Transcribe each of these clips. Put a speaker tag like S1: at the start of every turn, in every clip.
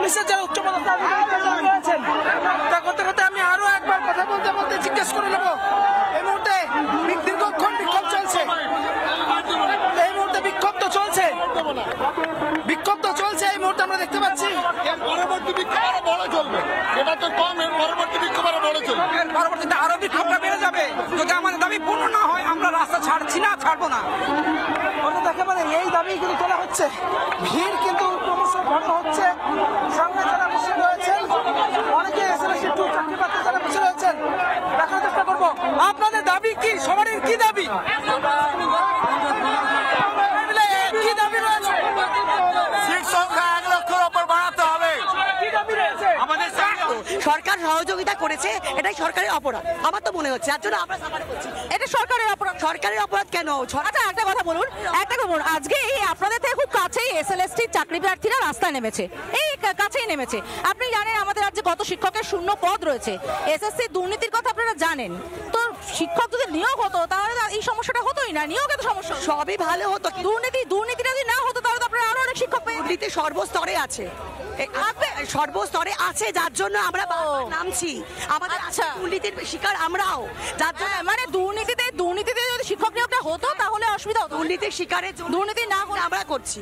S1: পুলিশের যারা উচ্চপদস্থ আধিকারিক রয়েছেন তা করতে করতে আমি আরো একবার কথা বলতে বলতে জিজ্ঞেস করে নেব। এই মুহূর্তে দীর্ঘক্ষণ বিক্ষোভ চলছে, এই মুহূর্তে বিক্ষোভ তো চলছে, বিক্ষোভ তো চলছে। এই মুহূর্তে আমরা দেখতে পাচ্ছি
S2: পরবর্তী বিক্ষোভ আরো বড় চলবে, এটা তো কম, পরবর্তী বিক্ষোভ আরো বড় চলবে।
S1: পরবর্তীতে আরো বিক্ষোভটা বেড়ে যাবে। যদি আমাদের দাবি পূর্ণ না হয় আমরা রাস্তা ছাড়ছি না, ছাড়বো না। দেখে মানে এই দাবি কিন্তু তোলা হচ্ছে, ভিড় কিন্তু ক্রমশ ঘন হচ্ছে। সামনে যারা বসে রয়েছেন অনেকে এসএলএসটি 2 চাকরি প্রার্থী যারা বসে রয়েছেন দেখার চেষ্টা করবো আপনাদের দাবি কি, সবারই কি দাবি, কি দাবি রয়েছে?
S2: সিট সংখ্যা 1 লক্ষের উপর বাড়াতে হবে।
S1: কি দাবি রয়েছে?
S2: আমাদের
S3: সরকার সহযোগিতা করেছে, এটাই সরকারের অপরাধ আমার তো মনে হচ্ছে। যার জন্য আমরা সাফার করছি।
S4: এটা সরকারের অপরাধ।
S3: সরকারের অপরাধ কেন?
S4: আচ্ছা একটা কথা বলুন, আজকে এই আপনাদের থেকে খুব কাছেই এসএলএসটি চাকরি প্রার্থীরা রাস্তায় নেমেছে, এই কাছেই নেমেছে। আপনি জানেন আমাদের রাজ্যে কত শিক্ষকের শূন্য পদ রয়েছে, এসএসসি দুর্নীতির কথা আপনারা জানেন। তো শিক্ষক যদি নিয়োগ হতো তাহলে এই সমস্যাটা হতোই না, নিয়োগের সমস্যা
S3: সবই ভালো হতো।
S4: দুর্নীতিটা যদি না হতো তাহলে তো আপনারা আরো অনেক শিক্ষক পেয়ে।
S3: দুর্নীতি সর্বস্তরে আছে, সর্বস্তরে আছে, যার জন্য আমরা নামছি। আমাদের
S4: আচ্ছা
S3: দুর্নীতির শিকার আমরাও, যার জন্য
S4: মানে দুর্নীতিতে যদি শিক্ষক নিয়োগটা হতো তাহলে অসুবিধা হতো।
S3: দুর্নীতির শিকারের
S4: দুর্নীতি না হলে
S3: আমরা করছি,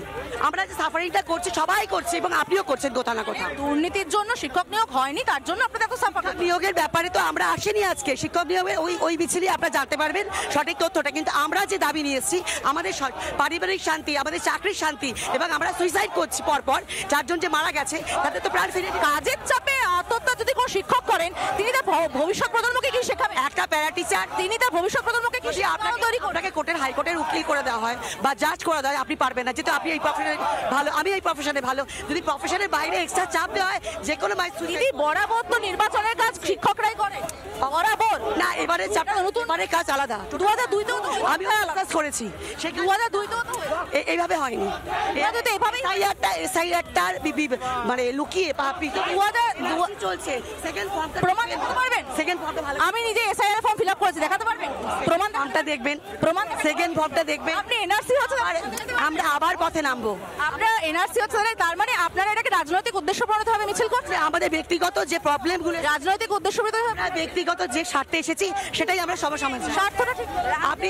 S3: আমরা যে সাফারিংটা করছি সবাই করছে এবং আপনিও করছেন কোথা না কোথা।
S4: দুর্নীতির জন্য শিক্ষক নিয়োগ হয়নি, তার জন্য আপনাদের এত সাফার।
S3: নিয়োগের ব্যাপারে তো আমরা আসিনি আজকে, শিক্ষক নিয়োগের ওই মিছিলে আপনারা জানতে পারবেন সঠিক তথ্যটা। কিন্তু আমরা যে দাবি নিয়ে এসেছি আমাদের পারিবারিক শান্তি, আমাদের চাকরির শান্তি, এবং আমরা সুইসাইড করছি পরপর, চারজন যে মারা গেছে তাদের তো প্রাণ ফিরে।
S4: কাজের চাপে আত্মহত্যা যদি কোনো শিক্ষক করেন তিনি তার ভবিষ্যৎ প্রজন্মকে কি শেখাবেন?
S3: একটা প্যারা টিচার
S4: তিনি তার ভবিষ্যৎ প্রজন্মকে কি
S3: আপনাকে কোর্টের হাইকোর্টের উকিল করে দেওয়া হয় বা জাজ করে দেওয়া হয়, আপনি পারবেন না, যেহেতু আপনি এই প্রফেশনে ভালো, আমি এই প্রফেশনে ভালো। যদি প্রফেশনের বাইরে এক্সট্রা চাপ দেওয়া হয় যে কোনো
S4: বরাবর তো নির্বাচনের কাজ শিক্ষকরাই করে, বরাবর
S3: না। এবারে চাপটা নতুন, এবারে কাজ আলাদা।
S4: 2002 তেও
S3: আমি আলাদা করেছি, সে
S4: 2002 তেও
S3: এইভাবে হয়নি। মানে লুকিয়ে চলছে।
S4: প্রমাণ দেখাতে পারবেন?
S3: সেকেন্ড ফর্মটা ভালো,
S4: আমি নিজে এসআইআর ফর্ম ফিল আপ করেছি, দেখাতে পারবেন?
S3: প্রমাণ ফর্মটা দেখবেন,
S4: প্রমাণ
S3: সেকেন্ড ফর্মটা দেখবেন।
S4: আপনি এনআরসি হচ্ছে,
S3: আমরা আবার পথে নামবো।
S4: আপনারা এনআরসি হচ্ছে, তার মানে আপনারা এটাকে রাজনৈতিক উদ্দেশ্য প্রণোদিত ভাবে মিছিল করছে।
S3: আমাদের ব্যক্তিগত যে প্রবলেমগুলো,
S4: রাজনৈতিক উদ্দেশ্য
S3: ব্যক্তিগত যে স্বার্থে এসেছি সেটাই আমরা সমসাময়িক।
S4: স্বার্থটা ঠিক আপনি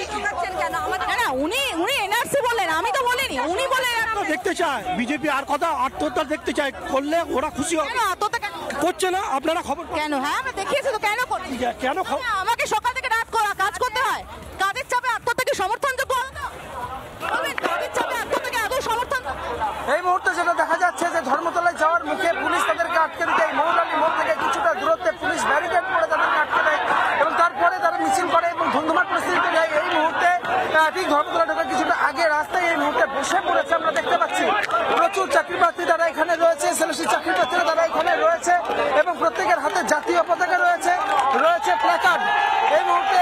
S4: কেন আমাদের না, উনি এনআরসি বললেন, আমি তো বলিনি, উনি বলেন
S5: দেখতে চায় বিজেপি আর কথা আত্মহত্যা দেখতে চায়, করলে ওরা খুশি হবে।
S4: আত্মহত্যা কেন
S5: করছে না আপনারা খবর
S4: কেন? হ্যাঁ আমরা দেখিয়েছি তো, কেন করছি?
S5: কেন
S4: আমাকে সকাল থেকে রাত কাজ করতে হয়, কাজের চাপে আত্মহত্যা কি সমর্থনযোগ্য? কাজের চাপে আত্মহত্যাকে আদৌ সমর্থন?
S1: এই মুহূর্তে যেটা দেখা যাচ্ছে যে ধর্মতলায় যাওয়ার মুখে পুলিশ তাদেরকে আটকে দিতে, এই মৌলালী মোড় থেকে কিছুটা দূরত্বে পুলিশ ব্যারিকেড করে তাদেরকে আটকে দেয় এবং তারপরে তারা মিছিল করে এবং ধুন্ধুমার পরিস্থিতিতে যায়। এই মুহূর্তে ঠিক ধর্মতলা ঢোকার কিছুটা আগে রাস্তায় এই মুহূর্তে বসে পড়েছে আমরা দেখতে পাচ্ছি। প্রচুর চাকরি প্রার্থী তারা এখানে রয়েছে, এসএলএসটি চাকরি প্রার্থীরা তারা এখানে রয়েছে এবং প্রত্যেকের হাতে জাতীয় পতাকা রয়েছে, প্ল্যাকার্ড। এই মুহূর্তে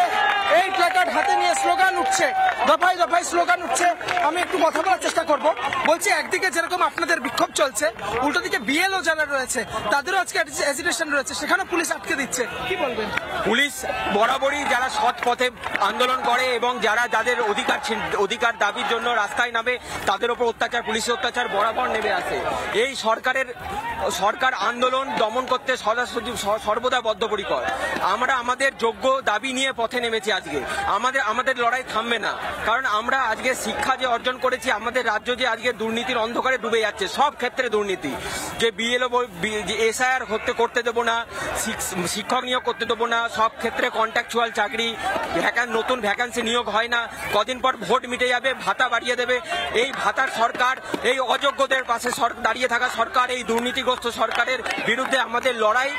S1: এই প্ল্যাকার্ড হাতে নিয়ে স্লোগান উঠছে, দফায় দফায় স্লোগান উঠছে। আমি একটু কথা বলার চেষ্টা করব। বলছি একদিকে যেরকম আপনাদের বিক্ষোভ চলছে, উল্টো দিকে বিএলও যারা রয়েছে তাদেরও আজকে এজিটেশন রয়েছে, সেখানে পুলিশ আটকে দিচ্ছে, কি বলবেন?
S6: পুলিশ বরাবরই যারা সৎ পথে আন্দোলন করে এবং যারা যাদের অধিকার দাবির জন্য রাস্তায় নামে তাদের উপর অত্যাচার, পুলিশের অত্যাচার বরাবর নেমে আসে। এই সরকার আন্দোলন দমন করতে সর্বদা বদ্ধপরিকর। আমরা আমাদের যোগ্য দাবি নিয়ে পথে নেমেছি আজকে। আমাদের লড়াই থামবে না, কারণ আমরা আজকে শিক্ষা যে অর্জন করেছি, আমাদের রাজ্য যে আজকে দুর্নীতির অন্ধকারে ডুবে যাচ্ছে, সব ক্ষেত্রে দুর্নীতি, যে বিএলও এসআইআর করতে দেবো না, শিক্ষক নিয়োগ করতে দেবো না, সব ক্ষেত্রে কন্ট্রাকচুয়াল চাকরি, নতুন ভ্যাকান্সি নিয়োগ হয় না, কদিন পর ভোট মিটে যাবে, ভাতা বাড়িয়ে দেবে। এই ভাতার সরকার, এই অযোগ্যদের পাশে দাঁড়িয়ে থাকা সরকার, এই দুর্নীতিগ্রস্ত সরকারের বিরুদ্ধে আমাদের লড়াই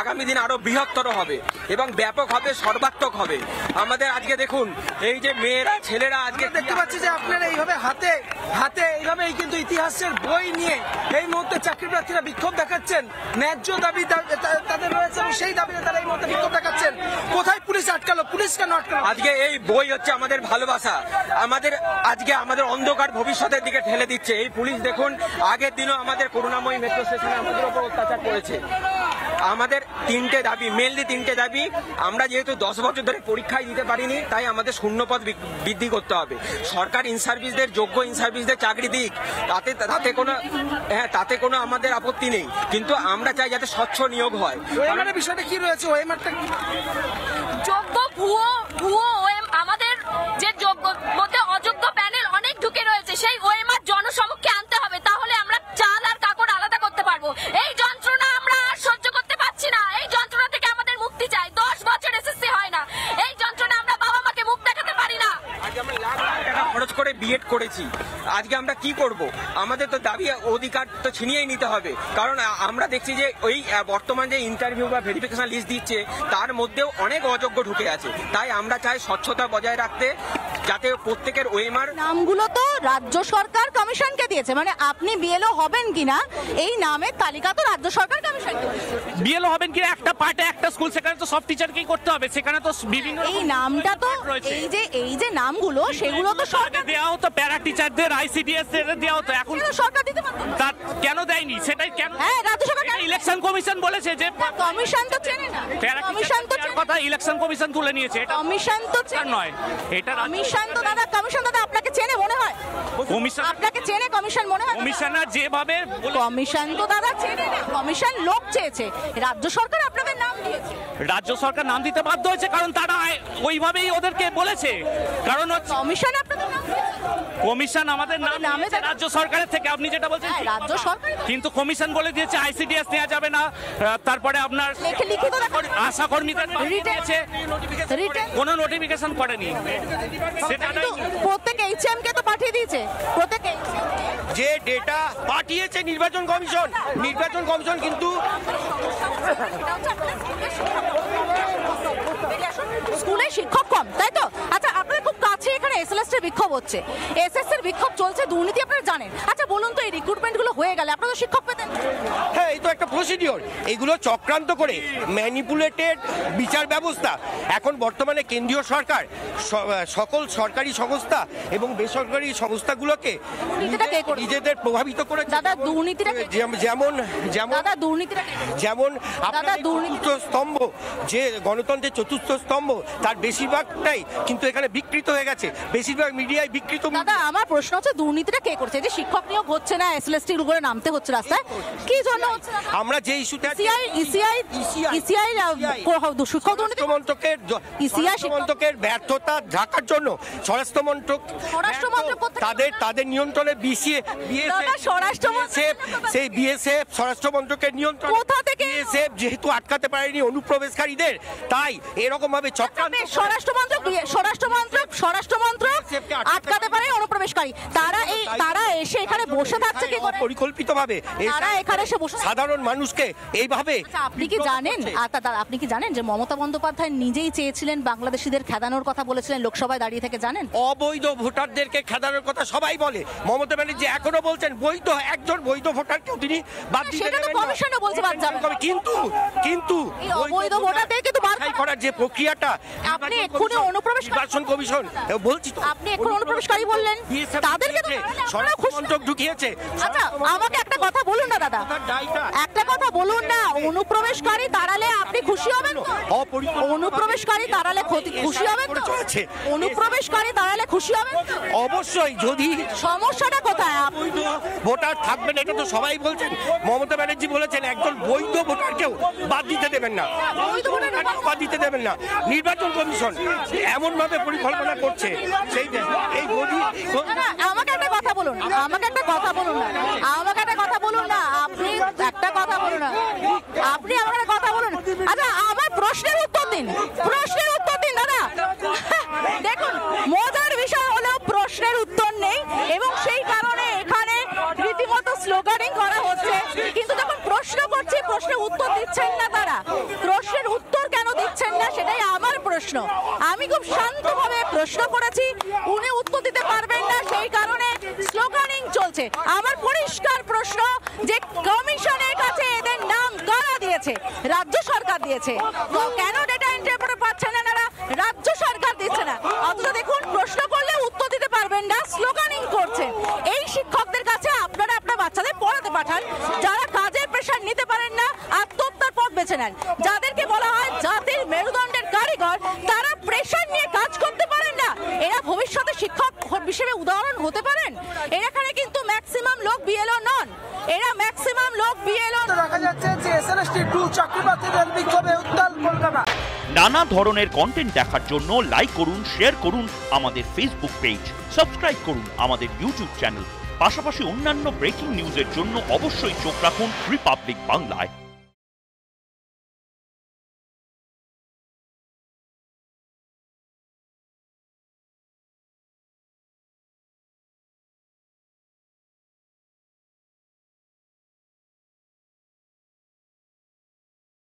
S6: আগামী দিন আরো বৃহত্তর হবে এবং ব্যাপক হবে, সর্বাত্মক হবে। আমাদের আজকে দেখুন এই যে মেয়েরা ছেলেরা আজকে
S1: দেখতে পাচ্ছি যে আপনারা এইভাবে হাতে এইভাবেই কিন্তু ইতিহাসের বই নিয়ে এই মুহূর্তে চাকরি প্রার্থীরা বিক্ষোভ দেখাচ্ছেন। ন্যায্য দাবি তাদের রয়েছে এবং সেই দাবিতে তারা এই মুহূর্তে বিক্ষোভ দেখাচ্ছেন। কোথায় পুলিশ আটকালো? পুলিশ কেন আটকালো?
S6: আজকে এই বই হচ্ছে আমাদের ভালোবাসা, আজকে আমাদের অন্ধকার ভবিষ্যতের দিকে ঠেলে দিচ্ছে। এই পুলিশ দেখুন আগের দিনও আমাদের করুণাময়ী মেট্রো স্টেশনে আমাদের উপর অত্যাচার করেছে। আমাদের তিনটে দাবি, মেনলি তিনটে দাবি। আমরা যেহেতু 10 বছর ধরে পরীক্ষায় দিতে পারিনি, তাই আমাদের শূন্যপদ বৃদ্ধি করতে হবে। সরকার ইনসার্ভিসদের, যোগ্য ইনসার্ভিসদের চাকরি দিক, তাতে কোনো আমাদের আপত্তি নেই, কিন্তু আমরা চাই যাতে স্বচ্ছ নিয়োগ হয়।
S1: ওএমআর বিষয়টা কি রয়েছে? ওএমআরটা
S7: যোগ্য ভুয়ো আমাদের যে যোগ্য মধ্যে অযোগ্য প্যানেল অনেক ঢুকে রয়েছে, সেই ওএমআর জনসমক্ষে আনতে হবে, তাহলে আমরা চাল আর কাপড় আলাদা করতে পারবো। এই যন্ত্রণা আমরা আর সহ্য করতে পারছি না। এই যন্ত্রণা থেকে আমাদের মুক্তি চাই। 10 বছর এসএসসি হয় না, এই যন্ত্রণা আমরা বাবা মাকে মুখ দেখাতে পারি না।
S6: টাকা খরচ করে বিএড করেছি, আজকে আমরা কি করব? আমাদের তো দাবি অধিকার তো ছিনিয়েই নিতে হবে, কারণ আমরা দেখছি যে ওই বর্তমান যে ইন্টারভিউ বা ভেরিফিকেশন লিস্ট দিচ্ছে তার মধ্যেও অনেক অযোগ্য ঢুকে আছে। তাই আমরা চাই স্বচ্ছতা বজায় রাখতে, যাতে প্রত্যেকের ওএমআর
S4: নামগুলো তো রাজ্য সরকার কমিশনকে দিয়েছে, মানে আপনি বিএলও হবেন কিনা এই নামের তালিকা তো রাজ্য সরকার কমিশনকে দিয়েছে।
S5: বিএলও হবেন কি একটা পার্টে একটা স্কুল, সেখানে তো সব টিচারকেই করতে হবে, সেখানে তো বিভিন্ন
S4: এই নামটা তো এই যে নামগুলো সেগুলো তো সরকার
S5: দেওয়া হতো, প্যারা টিচারদের, আইসিডিএস এর দেওয়া হতো, এখন
S4: সরকার দিতে পারতো।
S5: তা কেন দেয়নি? সেটাই কেন?
S4: হ্যাঁ, রাজ্য সরকার
S5: ইলেকশন কমিশন বলেছে যে
S4: কমিশন তো চেনে না, কমিশন তো
S5: কথা ইলেকশন কমিশন তুলে নিয়েছে, এটা
S4: কমিশন তো
S5: নয়, এটা
S4: কমিশন তো দাদা, কমিশন দাদা আপনাকে চেনে মনে হয়?
S5: কমিশন
S4: আপনাকে চেনে কমিশন মনে হয়?
S5: কমিশনার যেভাবে
S4: কমিশন তো দাদা চেনে না, কমিশন লোক চেয়েছে, রাজ্য সরকার আপনাদের নাম দিয়েছে।
S5: রাজ্য সরকার নাম দিতে বাধ্য হয়েছে, কারণ তারা ওইভাবেই ওদেরকে বলেছে, কারণ
S4: কমিশন আপনাদের নাম দিয়েছে।
S5: কমিশন আমাদের নামে রাজ্য সরকারের থেকে, আপনি যেটা বলছেন
S4: রাজ্য সরকার,
S5: কিন্তু কমিশন বলে দিয়েছে আইসিডিএস নেওয়া যাবে না, তারপরে আপনার
S4: লিখিত
S5: আশা কর্মীদের কোনো নোটিফিকেশন করেনি, সেটা
S4: প্রত্যেক এইচএম কে তো পাঠিয়ে দিয়েছে, প্রত্যেক
S8: যে ডেটা পাঠিয়েছে নির্বাচন কমিশন কিন্তু
S4: স্কুলে শিক্ষক কম, তাই তো? আচ্ছা, আপনাদের খুব কাছে এখানে এসএলএসটি বিক্ষোভ হচ্ছে, এসএসসির বিক্ষোভ চলছে, দুর্নীতি আপনারা জানেন। আচ্ছা বলুন তো, এই রিক্রুটমেন্ট গুলো হয়ে গেলে আপনারা শিক্ষক পেতেন?
S8: হ্যাঁ, এই তো একটা প্রসিডিওর, এগুলো চক্রান্ত করে ম্যানিপুলেটেড বিচার ব্যবস্থা। এখন বর্তমানে কেন্দ্রীয় সরকার সকল সরকারি সংস্থা এবং বেসরকারি সংস্থাগুলোকে নিজেদের প্রভাবিত করে।
S4: দাদা দুর্নীতিটা
S8: যেমন আপনার চতুর্থ স্তম্ভ, যে গণতন্ত্রের চতুর্থ স্তম্ভ, তার বেশিরভাগটাই কিন্তু এখানে বিকৃত হয়ে গেছে, বেশিরভাগ মিডিয়ায় বিকৃত।
S4: দাদা আমার প্রশ্ন হচ্ছে, দুর্নীতিটা কে করছে? যে শিক্ষক নিয়োগ হচ্ছে না, এসএলএসটি এর উপরে নামতে হচ্ছে রাস্তায়, কি জন্য হচ্ছে?
S8: আমরা যে ইস্যুতে
S4: শিক্ষক দুর্নীতি
S8: মন্ত্রকের ব্যর্থতা ঢাকার জন্য স্বরাষ্ট্রমন্ত্রক তাদের নিয়ন্ত্রণে সেই বিএসএফ স্বরাষ্ট্রমন্ত্রকের নিয়ন্ত্রণ, বিএসএফ যেহেতু আটকাতে পারেনি অনুপ্রবেশকারীদের, তাই এরকম ভাবে চক্রান্ত
S4: স্বরাষ্ট্রমন্ত্রক আটকাতে পারে অনুপ্রবেশকারী, তারা এসে এখানে বসে থাকছে কি করে?
S8: পরিকল্পিতভাবে
S4: তারা এখানে এসে বসে
S8: সাধারণ মানুষকে এইভাবে।
S4: আপনি কি জানেন যে মমতা বন্দ্যোপাধ্যায় নিজেই চেয়েছিলেন বাংলাদেশিদের খেদানোর কথা বলেছিলেন লোকসভায় দাঁড়িয়ে থেকে, জানেন?
S8: অবৈধ ভোটারদেরকে খেদানোর কথা সবাই বলে, মমতা ব্যানার্জি এখনো বলছেন একজন বৈধ ভোটারকেও তিনি বাদ দিতে দেবেন না।
S4: কমিশনও বলছে বাদ যাবে,
S8: কিন্তু
S4: অবৈধ ভোটারদেরকে তো বাদ
S8: করার যে প্রক্রিয়াটা,
S4: আপনি এক্ষুনি
S8: নির্বাচন কমিশন বলছি তো,
S4: আপনি এখন অনুপ্রবেশকারী বললেন, তাদেরকে তো
S8: স্বরাষ্ট্রমন্ত্রক ঢুকিয়েছে।
S4: আচ্ছা আমাকে একটা কথা বলুন না দাদা, একটা কথা বলুন না, অনুপ্রবেশকারী তাড়ালে আপনি খুশি হবেন তো? অনুপ্রবেশকারী তাড়ালে খুশি হবেন তো? অনুপ্রবেশকারী তাড়ালে খুশি হবেন তো?
S8: অবশ্যই। যদি
S4: সমস্যাটা কোথায়?
S8: বৈধ ভোটার থাকবেন, এটা তো সবাই বলছেন, মমতা ব্যানার্জি বলেছেন একজন বৈধ ভোটারকেও বাদ দিতে দেবেন না, বাদ দিতে দেবেন না। নির্বাচন কমিশন এমন ভাবে পরিকল্পনা করছে,
S4: আমাকে একটা কথা বলুন না, আপনি একটা কথা বলুন না, আপনি আমাকে কথা বলুন। আচ্ছা আমার প্রশ্নের উত্তর দিন দাদা। দেখুন মজার বিষয় হলো প্রশ্নের উত্তর নেই, এবং সেই কারণে এখানে রীতিমতো স্লোগানিং করা হচ্ছে, কিন্তু যখন প্রশ্ন করছি প্রশ্নের উত্তর দিচ্ছেন না তারা। প্রশ্নের উত্তর কেন দিচ্ছেন না সেটাই আমার প্রশ্ন। আমি খুব শান্তভাবে প্রশ্ন করেছি, উনি উত্তর দিতে পারবেন না, সেই কারণে স্লোগানিং চলছে। আমার পরিষ্কার প্রশ্ন যে কমিশনের কাছে এদের নাম কারা দিয়েছে? রাজ্য সরকার দিয়েছে। কেন ডেটা এন্ট্রি পাচ্ছেন না? রাজ্য সরকার দিচ্ছে না। অথচ দেখুন প্রশ্ন করলে উত্তর দিতে পারবেন না, স্লোগানিং করছেন। এই শিক্ষকদের কাছে আপনারা আপনার বাচ্চাদের পড়াতে পাঠান, যারা কাজের প্রেশার নিতে পারেন না, আত্মহত্যার পথ বেছে নেন। যাদেরকে বলা হয় জাতির মেরুদণ্ডের কারিগর, তারা প্রেশার নিয়ে কাজ করতে পারেন না। এরা ভবিষ্যতে শিক্ষক হিসেবে উদাহরণ হতে পারেন? এখানে কিন্তু ম্যাক্সিমাম লোক বিএলও নন, এরা ম্যাক্সিমাম লোক বিএলও।
S1: দেখা যাচ্ছে যে এসএলএসটি 2 চাকরি প্রার্থীদের বিক্ষোভে উত্তাল কলকাতা।
S9: নানা ধরনের কন্টেন্ট দেখার জন্য লাইক করুন, শেয়ার করুন আমাদের ফেসবুক পেজ, সাবস্ক্রাইব করুন আমাদের ইউটিউব চ্যানেল। পাশাপাশি অন্যান্য ব্রেকিং নিউজের জন্য অবশ্যই চোখ রাখুন রিপাবলিক বাংলায়।